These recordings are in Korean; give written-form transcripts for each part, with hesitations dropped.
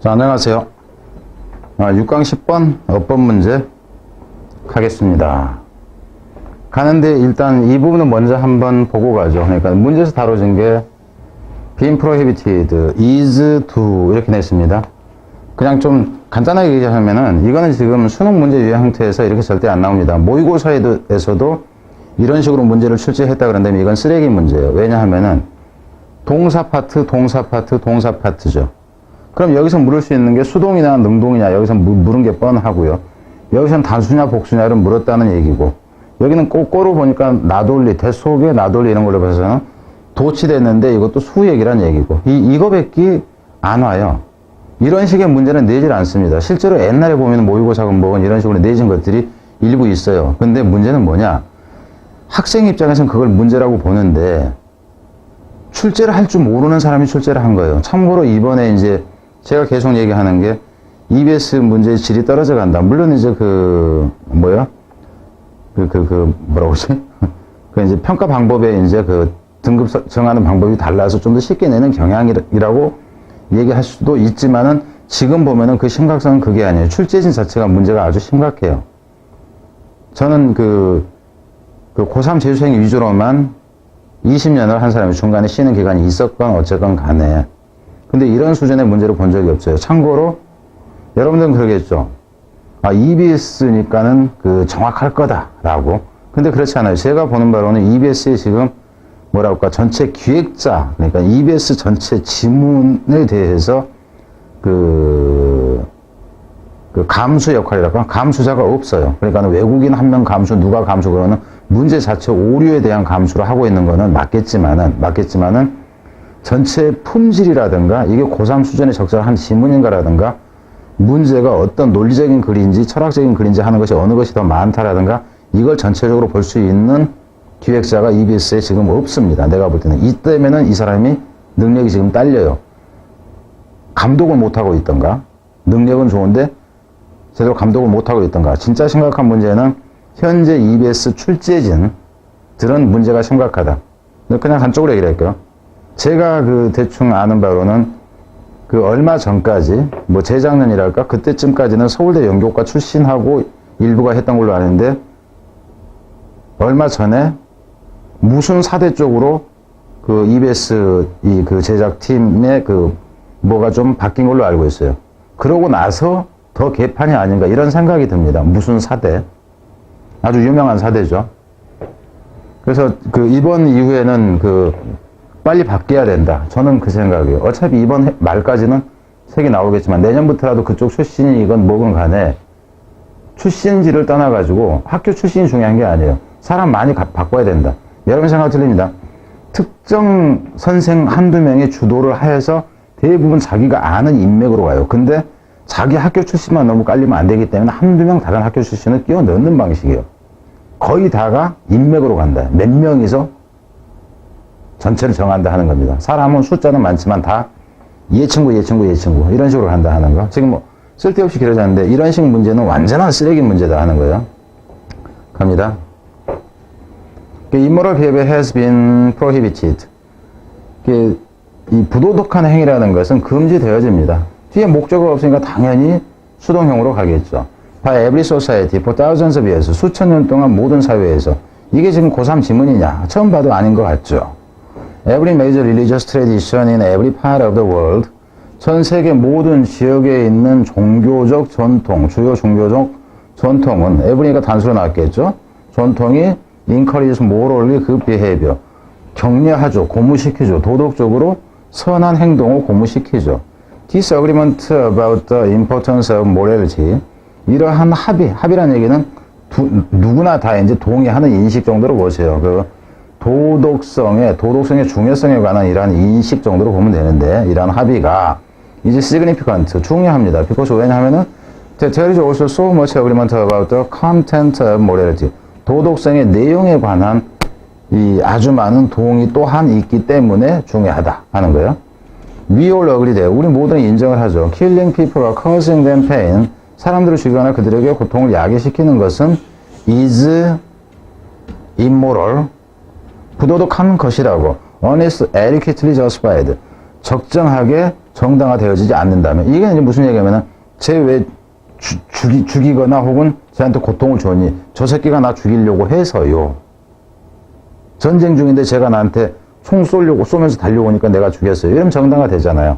자, 안녕하세요. 6강 10번 어법 문제 하겠습니다. 가는데 일단 이 부분은 먼저 한번 보고 가죠. 그러니까 문제에서 다뤄진 게 being prohibited, is to 이렇게 냈습니다. 그냥 좀 간단하게 얘기하면은 이거는 지금 수능 문제 유형 형태에서 이렇게 절대 안 나옵니다. 모의고사에서도 이런 식으로 문제를 출제했다 그런다면 이건 쓰레기 문제예요. 왜냐하면은 동사 파트, 동사 파트, 동사 파트죠. 그럼 여기서 물을 수 있는 게 수동이나 능동이냐, 여기서 물은 게 뻔하고요. 여기서는 단수냐 복수냐를 물었다는 얘기고, 여기는 꼬꼬로 보니까 나돌리, 대속에 나돌리 이런 걸로 봐서는 도치됐는데 이것도 수 얘기란 얘기고, 이거밖에 안 와요. 이런 식의 문제는 내질 않습니다. 실제로 옛날에 보면 모의고사 공복은 이런 식으로 내진 것들이 일부 있어요. 근데 문제는 뭐냐? 학생 입장에서는 그걸 문제라고 보는데, 출제를 할 줄 모르는 사람이 출제를 한 거예요. 참고로 이번에 이제 제가 계속 얘기하는 게 EBS 문제의 질이 떨어져 간다. 물론 이제 뭐라고 그러지? 이제 평가 방법에 이제 등급 정하는 방법이 달라서 좀 더 쉽게 내는 경향이라고 얘기할 수도 있지만은 지금 보면은 그 심각성은 그게 아니에요. 출제진 자체가 문제가 아주 심각해요. 저는 고3 재수생 위주로만 20년을 한 사람이 중간에 쉬는 기간이 있었건 어쨌건 간에. 근데 이런 수준의 문제를 본 적이 없어요. 참고로 여러분들은 그러겠죠. EBS니까는 정확할 거다라고. 근데 그렇지 않아요. 제가 보는 바로는 EBS의 지금 뭐랄까 전체 기획자, 그러니까 EBS 전체 지문에 대해서 감수 역할이랄까? 감수자가 없어요. 그러니까 외국인 한 명 감수, 누가 감수, 그러는 문제 자체 오류에 대한 감수를 하고 있는 거는 맞겠지만은 전체 품질이라든가 이게 고3 수준에 적절한 지문인가라든가 문제가 어떤 논리적인 글인지 철학적인 글인지 하는 것이 어느 것이 더 많다라든가 이걸 전체적으로 볼 수 있는 기획자가 EBS에 지금 없습니다. 내가 볼 때는. 이 때문에는 이 사람이 능력이 지금 딸려요. 감독을 못하고 있던가, 능력은 좋은데 제대로 감독을 못하고 있던가. 진짜 심각한 문제는 현재 EBS 출제진들은 문제가 심각하다. 그냥 단적으로 얘기를 할게요. 제가 대충 아는 바로는 얼마 전까지, 재작년이랄까? 그때쯤까지는 서울대 연교과 출신하고 일부가 했던 걸로 아는데, 얼마 전에 무슨 사대 쪽으로 EBS 제작팀의 뭐가 좀 바뀐 걸로 알고 있어요. 그러고 나서 더 개판이 아닌가 이런 생각이 듭니다. 무슨 사대. 아주 유명한 사대죠. 그래서 이번 이후에는 빨리 바뀌어야 된다. 저는 그 생각이에요. 어차피 이번 말까지는 색이 나오겠지만 내년부터라도 그쪽 출신이 이건 뭐건 간에 출신지를 떠나가지고 학교 출신이 중요한 게 아니에요. 사람 많이 바꿔야 된다. 여러분 생각 틀립니다. 특정 선생 한두 명이 주도를 해서 대부분 자기가 아는 인맥으로 가요. 근데 자기 학교 출신만 너무 깔리면 안 되기 때문에 한두 명 다른 학교 출신을 끼워 넣는 방식이에요. 거의 다가 인맥으로 간다. 몇 명이서 전체를 정한다 하는 겁니다. 사람은 숫자는 많지만 다 얘친구 이런 식으로 간다 하는 거. 지금 쓸데없이 길어졌는데 이런 식 문제는 완전한 쓰레기 문제다 하는 거예요. 갑니다. Immoral behavior has been prohibited. 이 부도덕한 행위라는 것은 금지되어집니다. 뒤에 목적어가 없으니까 당연히 수동형으로 가겠죠. By every society for thousands of years. 수천 년 동안 모든 사회에서. 이게 지금 고3 지문이냐? 처음 봐도 아닌 것 같죠. Every major religious tradition in every part of the world. 전 세계 모든 지역에 있는 종교적 전통, 주요 종교적 전통은, every가 단수로 나왔겠죠? 전통이 encourages morally good behavior. 격려하죠. 고무시키죠. 도덕적으로 선한 행동을 고무시키죠. Disagreement about the importance of morality. 이러한 합의란 얘기는 누구나 다 이제 동의하는 인식 정도로 보세요. 도덕성의 중요성에 관한 이러한 인식 정도로 보면 되는데, 이러한 합의가 이제 significant, 중요합니다. because 왜냐하면은 there is also so much agreement about the content of morality. 도덕성의 내용에 관한 이 아주 많은 동의 또한 있기 때문에 중요하다 하는 거예요. We all agree that. 우리 모두는 인정을 하죠. Killing people or causing them pain. 사람들을 죽이거나 그들에게 고통을 야기시키는 것은 is immoral. 부도덕한 것이라고. Honest, adequately justified. 적정하게 정당화되어지지 않는다면, 이게 이제 무슨 얘기냐면은, 쟤 왜 죽이거나 혹은 쟤한테 고통을 줬니? 저 새끼가 나 죽이려고 해서요. 전쟁 중인데 제가 나한테 총 쏘면서 달려오니까 내가 죽였어요. 이러면 정당화되잖아요.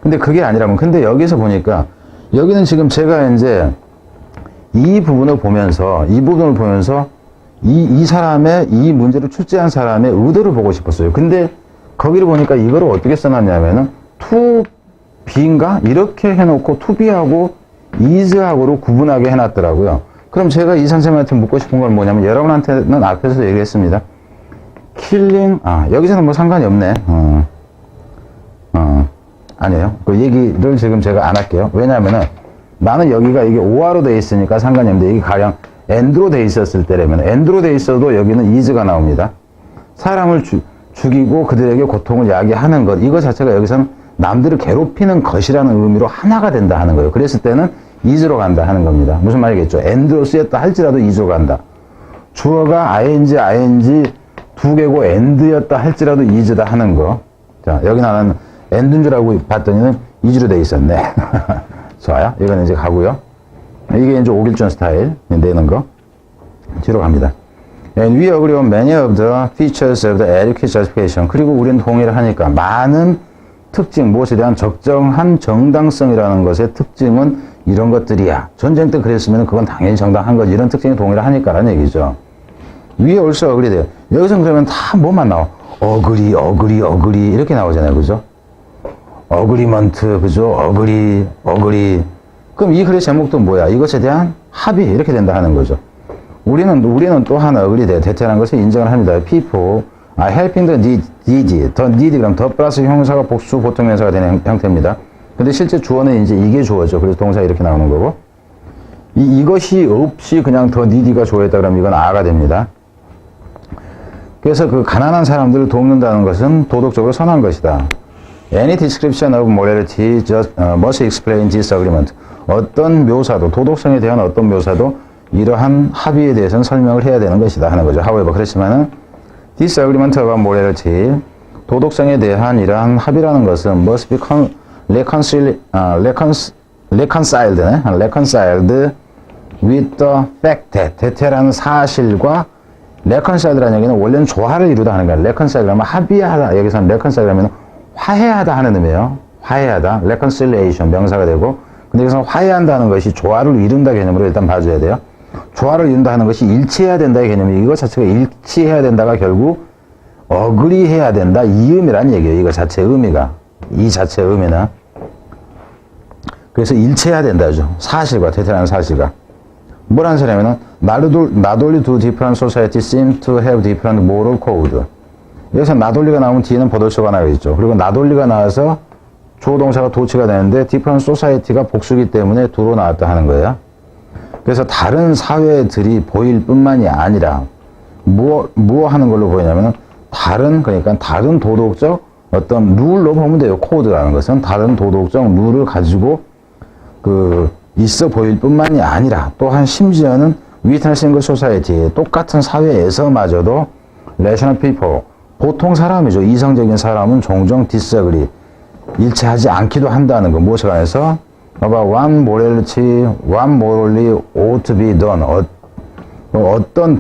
근데 그게 아니라면, 근데 여기서 보니까, 여기는 지금 제가 이제 이 부분을 보면서, 이 사람의, 이 문제를 출제한 사람의 의도를 보고 싶었어요. 근데 거기를 보니까 이거를 어떻게 써놨냐면은, to be인가? 이렇게 해놓고 to be하고 is하고로 구분하게 해놨더라고요. 그럼 제가 이 선생님한테 묻고 싶은 건 뭐냐면, 여러분한테는 앞에서도 얘기했습니다. killing, 여기서는 뭐 상관이 없네. 아니에요. 그 얘기를 지금 제가 안 할게요. 왜냐면은, 나는 여기가 이게 오화로 돼 있으니까 상관이 없는데, 이게 가령 and로 돼 있었을 때라면, and로 돼 있어도 여기는 is가 나옵니다. 사람을 죽이고 그들에게 고통을 야기하는 것, 이거 자체가 여기서는 남들을 괴롭히는 것이라는 의미로 하나가 된다 하는 거예요. 그랬을 때는 is로 간다 하는 겁니다. 무슨 말이겠죠? and로 쓰였다 할지라도 is로 간다. 주어가 ing 두 개고 and였다 할지라도 is다 하는 거. 자, 여기 나는 and인 줄 알고 봤더니는 is로 돼 있었네. 좋아요. 이건 이제 가고요. 이게 이제 오길준 스타일 내는 거. 뒤로 갑니다. And we agree on many of the features of the adequate justification. 그리고 우리는 동의를 하니까 많은 특징, 무엇에 대한 적정한 정당성이라는 것의 특징은 이런 것들이야. 전쟁 때 그랬으면 그건 당연히 정당한 거지. 이런 특징에 동의를 하니까라는 얘기죠. We also agree 돼요. 여기서 그러면 다 뭐만 나와? agree 이렇게 나오잖아요. 그죠? agreement, 그죠? agree. 그럼 이 글의 제목도 뭐야? 이것에 대한 합의 이렇게 된다 하는 거죠. 우리는 또 하나 agree 돼. 대체라는 것을 인정을 합니다. people are helping the needy. 더 needy 그럼 더 플러스 형사가 복수 보통 명사가 되는 형태입니다. 근데 실제 주어는 이제 이게 주어죠. 그래서 동사 이렇게 나오는 거고. 이것이 없이 그냥 더 needy가 주어였다 그러면 이건 a가 됩니다. 그래서 그 가난한 사람들을 돕는다는 것은 도덕적으로 선한 것이다. Any description of morality must explain this agreement. 어떤 묘사도, 도덕성에 대한 어떤 묘사도 이러한 합의에 대해서는 설명을 해야 되는 것이다 하는 거죠. However, 그렇지만은 this agreement about morality, 도덕성에 대한 이러한 합의라는 것은 must be reconciled with the fact that, 대체라는 사실과 reconciled라는 얘기는 원래는 조화를 이루다 하는 거야. reconcile 하면 합의하다. 여기서는 reconcile 하면 화해하다 하는 의미예요. 화해하다. reconciliation 명사가 되고, 근데 여기서 화해한다는 것이 조화를 이룬다 개념으로 일단 봐줘야 돼요. 조화를 이룬다 하는 것이 일치해야 된다의 개념이, 이거 자체가 일치해야 된다가 결국 agree해야 된다 이 의미란 얘기예요. 이거 자체 의미가, 이 자체 의미는. 그래서 일치해야 된다죠. 사실과, 대체라는 사실과. 뭐라는 소리냐면은 not only do different societies seem to have different moral code. 여기서 not only가 나오면 뒤에는 보도처가 나와있죠. 그리고 not only가 나와서 주어 동사가 도치가 되는데 different society가 복수기 때문에 두로 나왔다 하는 거예요. 그래서 다른 사회들이 보일 뿐만이 아니라 뭐 하는 걸로 보이냐면은 그러니까 다른 도덕적 어떤 룰로 보면 돼요. 코드라는 것은 다른 도덕적 룰을 가지고 있어 보일 뿐만이 아니라 또한 심지어는 within a single society, 똑같은 사회에서마저도 rational people, 보통 사람이죠. 이성적인 사람은 종종 disagree, 일치하지 않기도 한다는 거. 무엇에 관해서? about what morally ought to be done. 어떤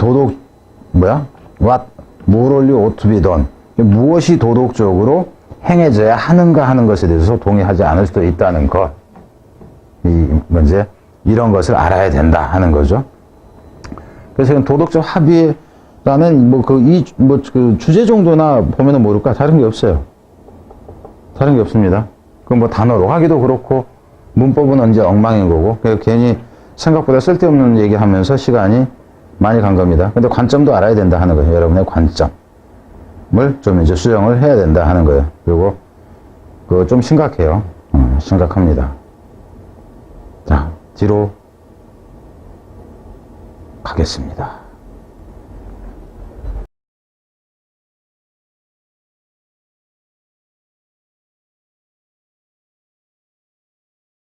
what morally ought to be done. 무엇이 도덕적으로 행해져야 하는가 하는 것에 대해서 동의하지 않을 수도 있다는 것. 이제 이런 것을 알아야 된다 하는 거죠. 그래서 도덕적 합의라는 그 주제 정도나 보면은 모를까 다른 게 없어요. 다른 게 없습니다. 그 단어로 하기도 그렇고 문법은 이제 엉망인 거고, 괜히 생각보다 쓸데없는 얘기하면서 시간이 많이 간 겁니다. 근데 관점도 알아야 된다 하는 거예요. 여러분의 관점을 좀 이제 수정을 해야 된다 하는 거예요. 그리고 그거 좀 심각해요. 심각합니다. 자, 뒤로 가겠습니다.